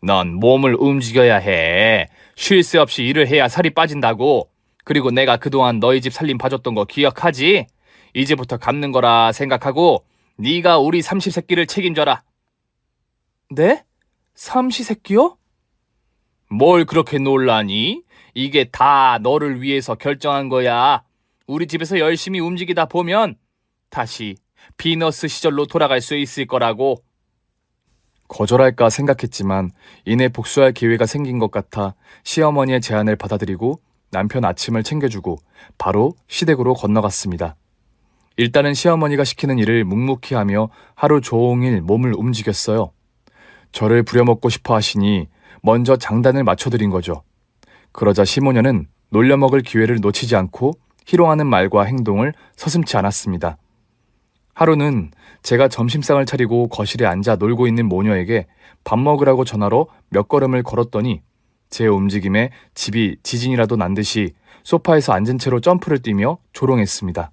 넌 몸을 움직여야 해. 쉴 새 없이 일을 해야 살이 빠진다고. 그리고 내가 그동안 너희 집 살림 봐줬던 거 기억하지? 이제부터 갚는 거라 생각하고 네가 우리 삼시세끼를 책임져라. 네? 삼시세끼요? 뭘 그렇게 놀라니? 이게 다 너를 위해서 결정한 거야. 우리 집에서 열심히 움직이다 보면 다시 비너스 시절로 돌아갈 수 있을 거라고. 거절할까 생각했지만 이내 복수할 기회가 생긴 것 같아 시어머니의 제안을 받아들이고 남편 아침을 챙겨주고 바로 시댁으로 건너갔습니다. 일단은 시어머니가 시키는 일을 묵묵히 하며 하루 종일 몸을 움직였어요. 저를 부려먹고 싶어 하시니 먼저 장단을 맞춰드린 거죠. 그러자 시모녀는 놀려먹을 기회를 놓치지 않고 희롱하는 말과 행동을 서슴지 않았습니다. 하루는 제가 점심상을 차리고 거실에 앉아 놀고 있는 모녀에게 밥 먹으라고 전화로 몇 걸음을 걸었더니 제 움직임에 집이 지진이라도 난 듯이 소파에서 앉은 채로 점프를 뛰며 조롱했습니다.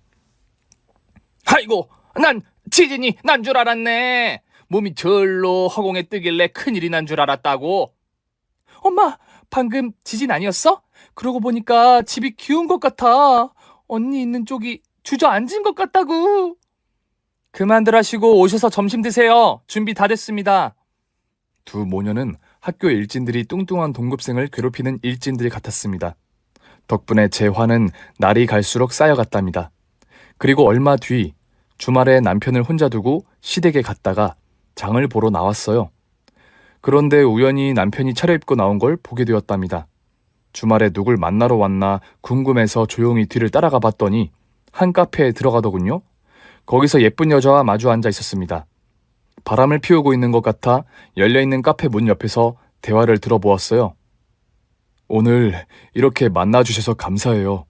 아이고, 난 지진이 난 줄 알았네. 몸이 절로 허공에 뜨길래 큰일이 난 줄 알았다고. 엄마, 방금 지진 아니었어? 그러고 보니까 집이 기운 것 같아. 언니 있는 쪽이 주저앉은 것 같다고. 그만들 하시고 오셔서 점심 드세요. 준비 다 됐습니다. 두 모녀는 학교 일진들이 뚱뚱한 동급생을 괴롭히는 일진들 같았습니다. 덕분에 제 화는 날이 갈수록 쌓여갔답니다. 그리고 얼마 뒤 주말에 남편을 혼자 두고 시댁에 갔다가 장을 보러 나왔어요. 그런데 우연히 남편이 차려입고 나온 걸 보게 되었답니다. 주말에 누굴 만나러 왔나 궁금해서 조용히 뒤를 따라가 봤더니 한 카페에 들어가더군요. 거기서 예쁜 여자와 마주 앉아 있었습니다. 바람을 피우고 있는 것 같아 열려있는 카페 문 옆에서 대화를 들어보았어요. 오늘 이렇게 만나주셔서 감사해요.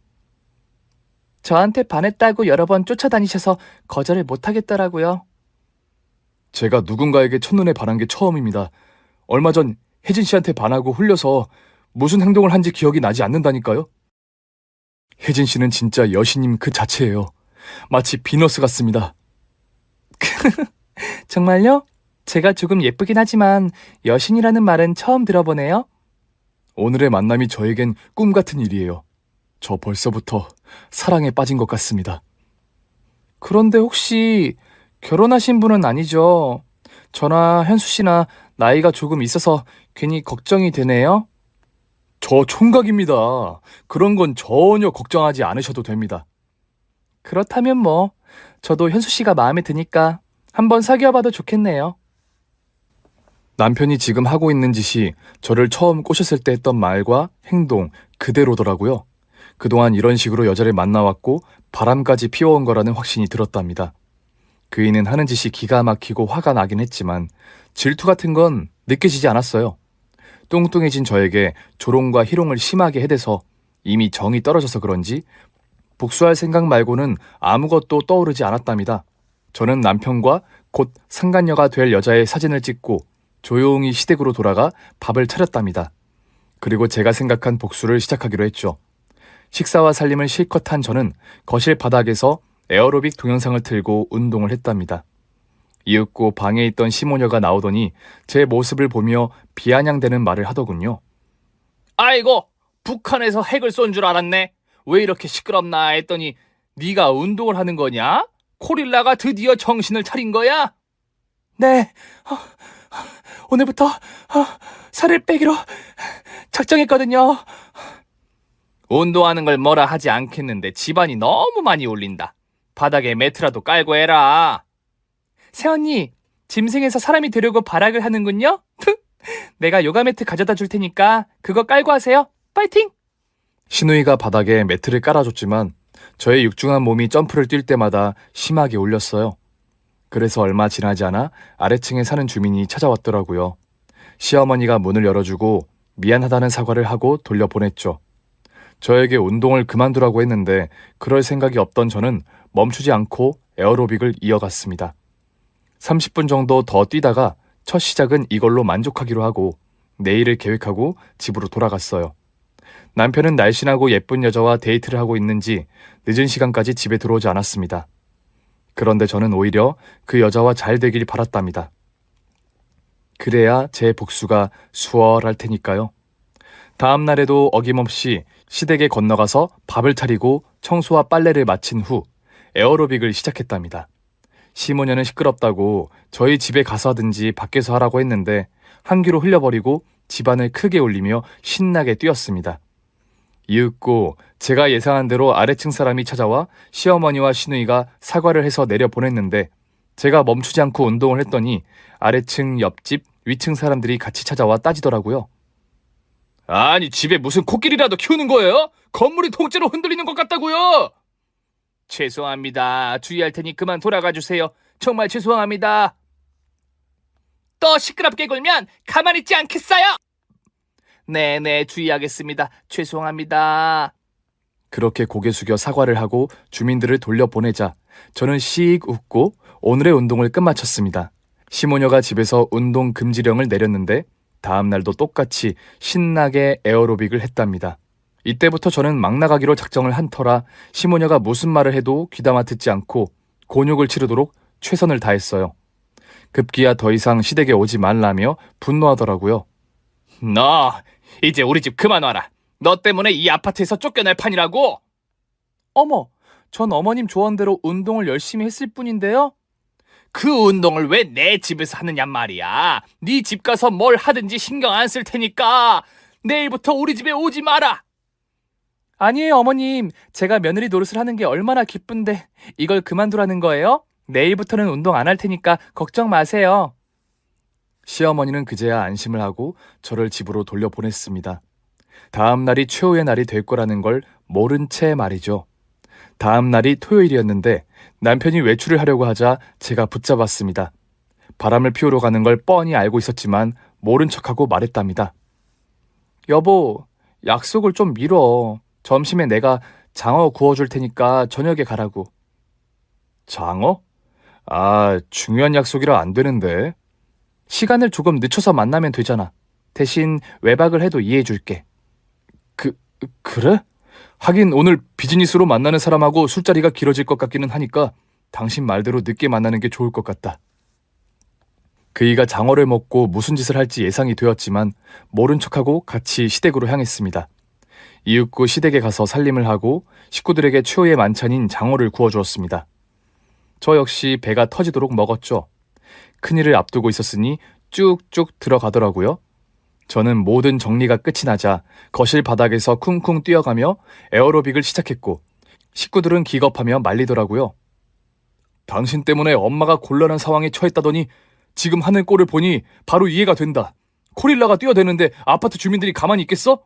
저한테 반했다고 여러 번 쫓아다니셔서 거절을 못하겠더라고요. 제가 누군가에게 첫눈에 반한 게 처음입니다. 얼마 전 혜진 씨한테 반하고 홀려서 무슨 행동을 한지 기억이 나지 않는다니까요. 혜진 씨는 진짜 여신님 그 자체예요. 마치 비너스 같습니다. 정말요? 제가 조금 예쁘긴 하지만 여신이라는 말은 처음 들어보네요. 오늘의 만남이 저에겐 꿈 같은 일이에요. 저 벌써부터 사랑에 빠진 것 같습니다. 그런데 혹시 결혼하신 분은 아니죠? 저나 현수 씨나 나이가 조금 있어서 괜히 걱정이 되네요. 저 총각입니다. 그런 건 전혀 걱정하지 않으셔도 됩니다. 그렇다면 뭐 저도 현수 씨가 마음에 드니까 한번 사귀어봐도 좋겠네요. 남편이 지금 하고 있는 짓이 저를 처음 꼬셨을 때 했던 말과 행동 그대로더라고요. 그동안 이런 식으로 여자를 만나왔고 바람까지 피워온 거라는 확신이 들었답니다. 그이는 하는 짓이 기가 막히고 화가 나긴 했지만 질투 같은 건 느껴지지 않았어요. 뚱뚱해진 저에게 조롱과 희롱을 심하게 해대서 이미 정이 떨어져서 그런지 복수할 생각 말고는 아무것도 떠오르지 않았답니다. 저는 남편과 곧 상간녀가 될 여자의 사진을 찍고 조용히 시댁으로 돌아가 밥을 차렸답니다. 그리고 제가 생각한 복수를 시작하기로 했죠. 식사와 살림을 실컷 한 저는 거실 바닥에서 에어로빅 동영상을 틀고 운동을 했답니다. 이윽고 방에 있던 시모녀가 나오더니 제 모습을 보며 비아냥대는 말을 하더군요. 아이고, 북한에서 핵을 쏜 줄 알았네. 왜 이렇게 시끄럽나 했더니 네가 운동을 하는 거냐? 코릴라가 드디어 정신을 차린 거야? 네, 오늘부터 살을 빼기로 작정했거든요. 운동하는 걸 뭐라 하지 않겠는데 집안이 너무 많이 울린다. 바닥에 매트라도 깔고 해라. 새언니, 짐승에서 사람이 되려고 발악을 하는군요? 내가 요가 매트 가져다 줄 테니까 그거 깔고 하세요. 파이팅! 신우이가 바닥에 매트를 깔아줬지만 저의 육중한 몸이 점프를 뛸 때마다 심하게 울렸어요. 그래서 얼마 지나지 않아 아래층에 사는 주민이 찾아왔더라고요. 시어머니가 문을 열어주고 미안하다는 사과를 하고 돌려보냈죠. 저에게 운동을 그만두라고 했는데 그럴 생각이 없던 저는 멈추지 않고 에어로빅을 이어갔습니다. 30분 정도 더 뛰다가 첫 시작은 이걸로 만족하기로 하고 내일을 계획하고 집으로 돌아갔어요. 남편은 날씬하고 예쁜 여자와 데이트를 하고 있는지 늦은 시간까지 집에 들어오지 않았습니다. 그런데 저는 오히려 그 여자와 잘 되길 바랐답니다. 그래야 제 복수가 수월할 테니까요. 다음 날에도 어김없이 시댁에 건너가서 밥을 차리고 청소와 빨래를 마친 후 에어로빅을 시작했답니다. 시모녀는 시끄럽다고 저희 집에 가서 하든지 밖에서 하라고 했는데 한 귀로 흘려버리고 집안을 크게 울리며 신나게 뛰었습니다. 이윽고 제가 예상한 대로 아래층 사람이 찾아와 시어머니와 시누이가 사과를 해서 내려보냈는데 제가 멈추지 않고 운동을 했더니 아래층, 옆집, 위층 사람들이 같이 찾아와 따지더라고요. 아니, 집에 무슨 코끼리라도 키우는 거예요? 건물이 통째로 흔들리는 것 같다고요? 죄송합니다. 주의할 테니 그만 돌아가 주세요. 정말 죄송합니다. 또 시끄럽게 굴면 가만히 있지 않겠어요? 네네, 주의하겠습니다. 죄송합니다. 그렇게 고개 숙여 사과를 하고 주민들을 돌려보내자 저는 씩 웃고 오늘의 운동을 끝마쳤습니다. 시모녀가 집에서 운동 금지령을 내렸는데 다음 날도 똑같이 신나게 에어로빅을 했답니다. 이때부터 저는 막 나가기로 작정을 한 터라 시모녀가 무슨 말을 해도 귀담아 듣지 않고 곤욕을 치르도록 최선을 다했어요. 급기야 더 이상 시댁에 오지 말라며 분노하더라고요. 너 이제 우리 집 그만 와라. 너 때문에 이 아파트에서 쫓겨날 판이라고. 어머, 전 어머님 조언대로 운동을 열심히 했을 뿐인데요. 그 운동을 왜 내 집에서 하느냔 말이야. 네 집 가서 뭘 하든지 신경 안 쓸 테니까 내일부터 우리 집에 오지 마라. 아니에요, 어머님. 제가 며느리 노릇을 하는 게 얼마나 기쁜데 이걸 그만두라는 거예요? 내일부터는 운동 안 할 테니까 걱정 마세요. 시어머니는 그제야 안심을 하고 저를 집으로 돌려보냈습니다. 다음 날이 최후의 날이 될 거라는 걸 모른 채 말이죠. 다음 날이 토요일이었는데 남편이 외출을 하려고 하자 제가 붙잡았습니다. 바람을 피우러 가는 걸 뻔히 알고 있었지만 모른 척하고 말했답니다. 여보, 약속을 좀 미뤄. 점심에 내가 장어 구워줄 테니까 저녁에 가라고. 장어? 아, 중요한 약속이라 안 되는데. 시간을 조금 늦춰서 만나면 되잖아. 대신 외박을 해도 이해해줄게. 그래? 하긴 오늘 비즈니스로 만나는 사람하고 술자리가 길어질 것 같기는 하니까 당신 말대로 늦게 만나는 게 좋을 것 같다. 그이가 장어를 먹고 무슨 짓을 할지 예상이 되었지만 모른 척하고 같이 시댁으로 향했습니다. 이윽고 시댁에 가서 살림을 하고 식구들에게 최후의 만찬인 장어를 구워주었습니다. 저 역시 배가 터지도록 먹었죠. 큰일을 앞두고 있었으니 쭉쭉 들어가더라고요. 저는 모든 정리가 끝이 나자 거실 바닥에서 쿵쿵 뛰어가며 에어로빅을 시작했고 식구들은 기겁하며 말리더라고요. 당신 때문에 엄마가 곤란한 상황에 처했다더니 지금 하는 꼴을 보니 바로 이해가 된다. 코릴라가 뛰어대는데 아파트 주민들이 가만히 있겠어?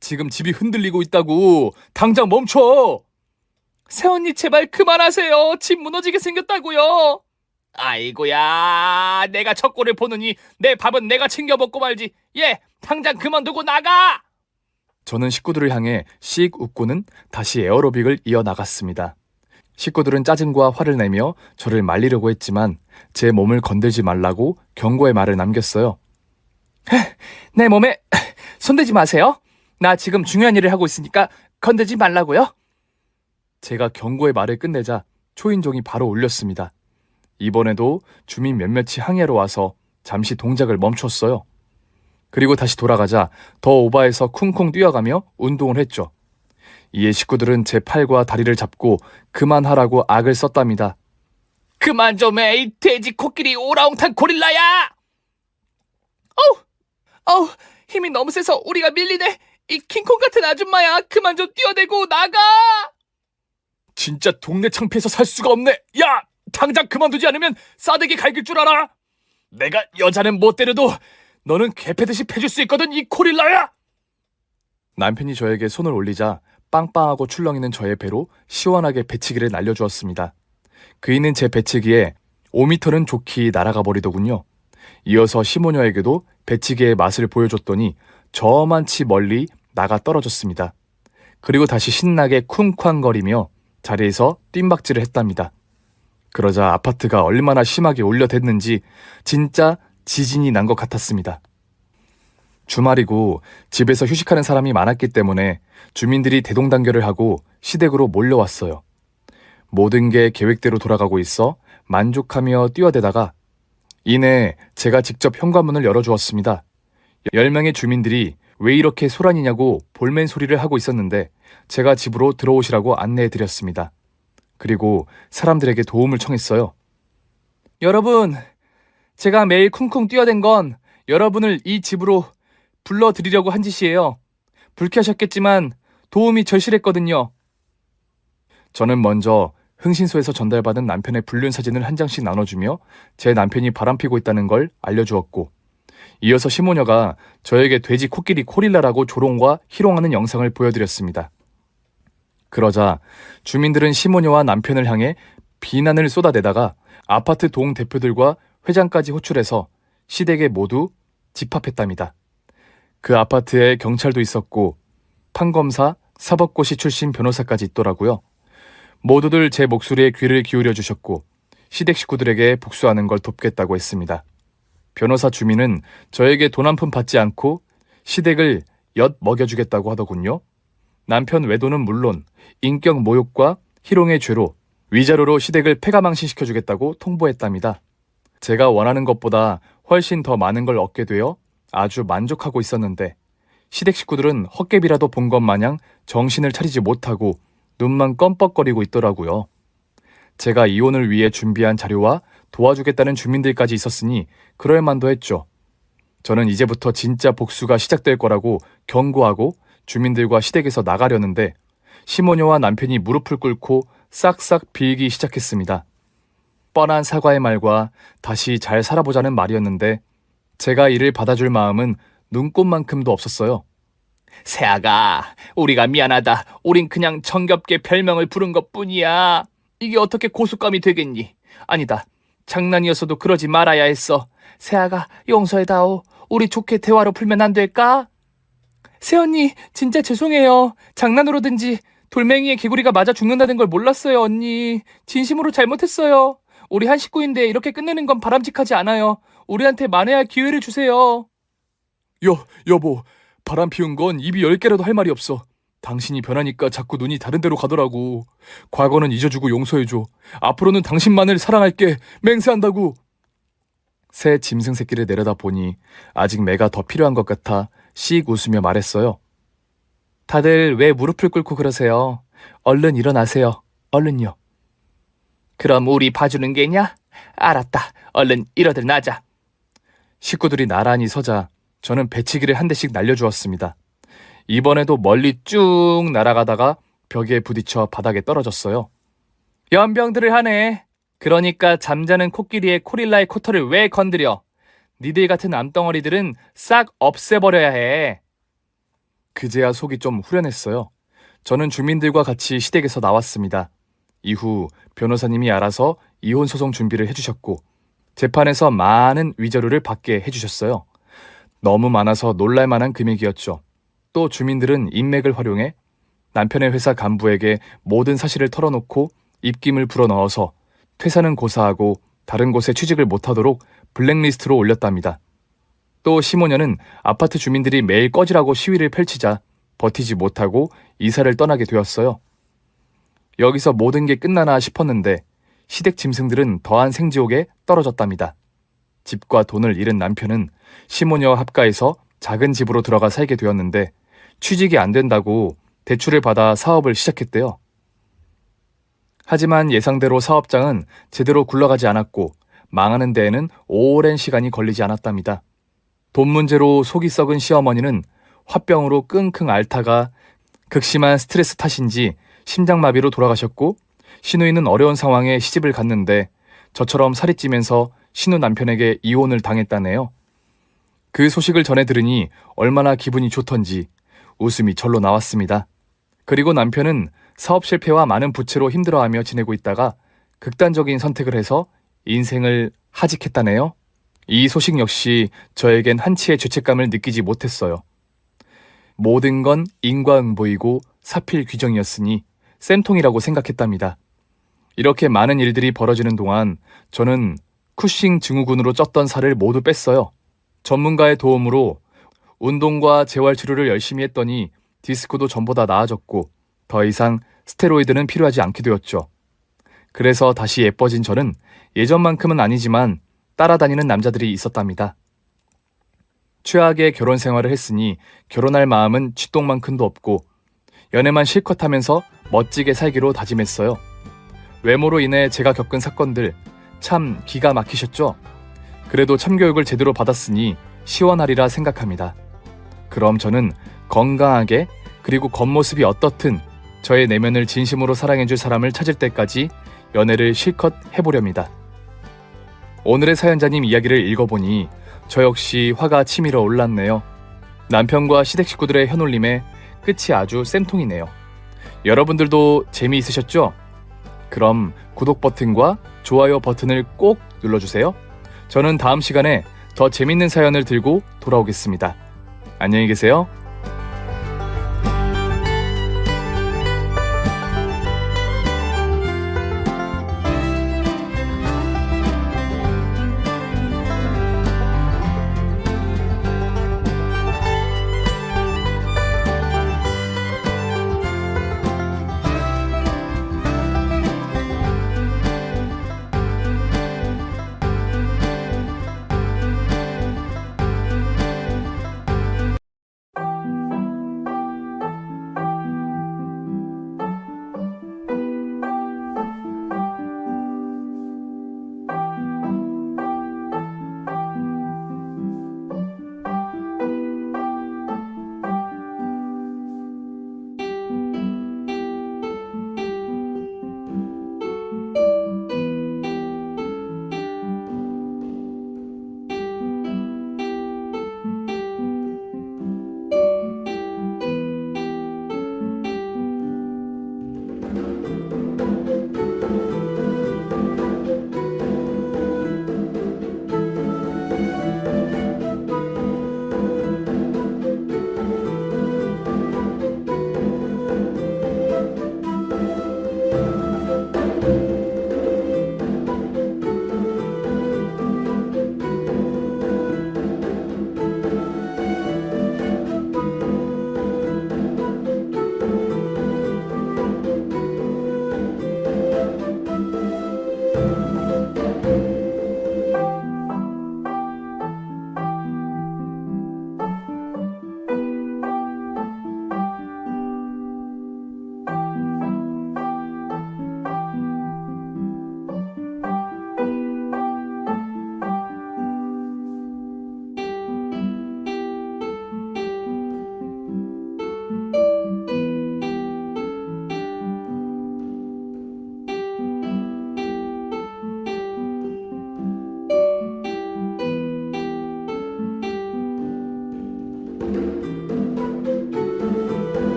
지금 집이 흔들리고 있다고. 당장 멈춰. 새언니 제발 그만하세요. 집 무너지게 생겼다고요. 아이고야, 내가 첫 꼴을 보느니 내 밥은 내가 챙겨 먹고 말지. 예, 당장 그만두고 나가. 저는 식구들을 향해 씩 웃고는 다시 에어로빅을 이어나갔습니다. 식구들은 짜증과 화를 내며 저를 말리려고 했지만 제 몸을 건들지 말라고 경고의 말을 남겼어요. 내 몸에 손대지 마세요. 나 지금 중요한 일을 하고 있으니까 건들지 말라고요. 제가 경고의 말을 끝내자 초인종이 바로 울렸습니다. 이번에도 주민 몇몇이 항해로 와서 잠시 동작을 멈췄어요. 그리고 다시 돌아가자 더 오바해서 쿵쿵 뛰어가며 운동을 했죠. 이에 식구들은 제 팔과 다리를 잡고 그만하라고 악을 썼답니다. 그만 좀 해, 이 돼지 코끼리 오라웅탄 고릴라야! 어우, 힘이 너무 세서 우리가 밀리네. 이 킹콩 같은 아줌마야, 그만 좀 뛰어대고 나가! 진짜 동네 창피해서 살 수가 없네. 야! 당장 그만두지 않으면 싸대기 갈길 줄 알아. 내가 여자는 못 때려도 너는 개패듯이 패줄 수 있거든, 이 고릴라야. 남편이 저에게 손을 올리자 빵빵하고 출렁이는 저의 배로 시원하게 배치기를 날려주었습니다. 그이는 제 배치기에 5m는 좋게 날아가 버리더군요. 이어서 시모녀에게도 배치기의 맛을 보여줬더니 저만치 멀리 나가 떨어졌습니다. 그리고 다시 신나게 쿵쾅거리며 자리에서 뜀박질을 했답니다. 그러자 아파트가 얼마나 심하게 울려댔는지 진짜 지진이 난 것 같았습니다. 주말이고 집에서 휴식하는 사람이 많았기 때문에 주민들이 대동단결을 하고 시댁으로 몰려왔어요. 모든 게 계획대로 돌아가고 있어 만족하며 뛰어대다가 이내 제가 직접 현관문을 열어주었습니다. 10명의 주민들이 왜 이렇게 소란이냐고 볼멘 소리를 하고 있었는데 제가 집으로 들어오시라고 안내해드렸습니다. 그리고 사람들에게 도움을 청했어요. 여러분, 제가 매일 쿵쿵 뛰어댄 건 여러분을 이 집으로 불러드리려고 한 짓이에요. 불쾌하셨겠지만 도움이 절실했거든요. 저는 먼저 흥신소에서 전달받은 남편의 불륜 사진을 한 장씩 나눠주며 제 남편이 바람피고 있다는 걸 알려주었고, 이어서 시모녀가 저에게 돼지 코끼리 코릴라라고 조롱과 희롱하는 영상을 보여드렸습니다. 그러자 주민들은 시모녀와 남편을 향해 비난을 쏟아내다가 아파트 동 대표들과 회장까지 호출해서 시댁에 모두 집합했답니다. 그 아파트에 경찰도 있었고 판검사, 사법고시 출신 변호사까지 있더라고요. 모두들 제 목소리에 귀를 기울여 주셨고 시댁 식구들에게 복수하는 걸 돕겠다고 했습니다. 변호사 주민은 저에게 돈 한 푼 받지 않고 시댁을 엿 먹여주겠다고 하더군요. 남편 외도는 물론 인격 모욕과 희롱의 죄로 위자료로 시댁을 패가망신시켜주겠다고 통보했답니다. 제가 원하는 것보다 훨씬 더 많은 걸 얻게 되어 아주 만족하고 있었는데 시댁 식구들은 헛개비라도 본 것 마냥 정신을 차리지 못하고 눈만 껌뻑거리고 있더라고요. 제가 이혼을 위해 준비한 자료와 도와주겠다는 주민들까지 있었으니 그럴 만도 했죠. 저는 이제부터 진짜 복수가 시작될 거라고 경고하고 주민들과 시댁에서 나가려는데 시모녀와 남편이 무릎을 꿇고 싹싹 빌기 시작했습니다. 뻔한 사과의 말과 다시 잘 살아보자는 말이었는데 제가 이를 받아줄 마음은 눈꼽만큼도 없었어요. 새아가, 우리가 미안하다. 우린 그냥 정겹게 별명을 부른 것뿐이야. 이게 어떻게 고속감이 되겠니? 아니다. 장난이었어도 그러지 말아야 했어. 새아가, 용서해다오. 우리 좋게 대화로 풀면 안 될까? 새언니, 진짜 죄송해요. 장난으로든지 돌멩이에 개구리가 맞아 죽는다는 걸 몰랐어요, 언니. 진심으로 잘못했어요. 우리 한 식구인데 이렇게 끝내는 건 바람직하지 않아요. 우리한테 만회할 기회를 주세요. 여보, 바람 피운 건 입이 10개라도 할 말이 없어. 당신이 변하니까 자꾸 눈이 다른 데로 가더라고. 과거는 잊어주고 용서해줘. 앞으로는 당신만을 사랑할게. 맹세한다고. 새 짐승 새끼를 내려다 보니 아직 매가 더 필요한 것 같아 씩 웃으며 말했어요. 다들 왜 무릎을 꿇고 그러세요? 얼른 일어나세요. 얼른요. 그럼 우리 봐주는 게냐? 알았다. 얼른 일어들 나자. 식구들이 나란히 서자 저는 배치기를 한 대씩 날려주었습니다. 이번에도 멀리 쭉 날아가다가 벽에 부딪혀 바닥에 떨어졌어요. 연병들을 하네. 그러니까 잠자는 코끼리의 코릴라의 코털을 왜 건드려? 니들 같은 암덩어리들은 싹 없애버려야 해. 그제야 속이 좀 후련했어요. 저는 주민들과 같이 시댁에서 나왔습니다. 이후 변호사님이 알아서 이혼 소송 준비를 해주셨고 재판에서 많은 위자료를 받게 해주셨어요. 너무 많아서 놀랄만한 금액이었죠. 또 주민들은 인맥을 활용해 남편의 회사 간부에게 모든 사실을 털어놓고 입김을 불어넣어서 퇴사는 고사하고 다른 곳에 취직을 못하도록 블랙리스트로 올렸답니다. 또 시모녀는 아파트 주민들이 매일 꺼지라고 시위를 펼치자 버티지 못하고 이사를 떠나게 되었어요. 여기서 모든 게 끝나나 싶었는데 시댁 짐승들은 더한 생지옥에 떨어졌답니다. 집과 돈을 잃은 남편은 시모녀와 합가해서 작은 집으로 들어가 살게 되었는데 취직이 안 된다고 대출을 받아 사업을 시작했대요. 하지만 예상대로 사업장은 제대로 굴러가지 않았고 망하는 데에는 오랜 시간이 걸리지 않았답니다. 돈 문제로 속이 썩은 시어머니는 화병으로 끙끙 앓다가 극심한 스트레스 탓인지 심장마비로 돌아가셨고 시누이는 어려운 상황에 시집을 갔는데 저처럼 살이 찌면서 신우 남편에게 이혼을 당했다네요. 그 소식을 전해 들으니 얼마나 기분이 좋던지 웃음이 절로 나왔습니다. 그리고 남편은 사업 실패와 많은 부채로 힘들어하며 지내고 있다가 극단적인 선택을 해서 인생을 하직했다네요. 이 소식 역시 저에겐 한치의 죄책감을 느끼지 못했어요. 모든 건 인과응보이고 사필 규정이었으니 쌤통이라고 생각했답니다. 이렇게 많은 일들이 벌어지는 동안 저는 쿠싱 증후군으로 쪘던 살을 모두 뺐어요. 전문가의 도움으로 운동과 재활치료를 열심히 했더니 디스크도 전보다 나아졌고 더 이상 스테로이드는 필요하지 않게 되었죠. 그래서 다시 예뻐진 저는 예전만큼은 아니지만 따라다니는 남자들이 있었답니다. 최악의 결혼 생활을 했으니 결혼할 마음은 쥐똥만큼도 없고 연애만 실컷 하면서 멋지게 살기로 다짐했어요. 외모로 인해 제가 겪은 사건들 참 기가 막히셨죠? 그래도 참교육을 제대로 받았으니 시원하리라 생각합니다. 그럼 저는 건강하게 그리고 겉모습이 어떻든 저의 내면을 진심으로 사랑해줄 사람을 찾을 때까지 연애를 실컷 해보렵니다. 오늘의 사연자님 이야기를 읽어보니 저 역시 화가 치밀어 올랐네요. 남편과 시댁 식구들의 현올림에 끝이 아주 쌤통이네요. 여러분들도 재미있으셨죠? 그럼 구독 버튼과 좋아요 버튼을 꼭 눌러주세요. 저는 다음 시간에 더 재밌는 사연을 들고 돌아오겠습니다. 안녕히 계세요.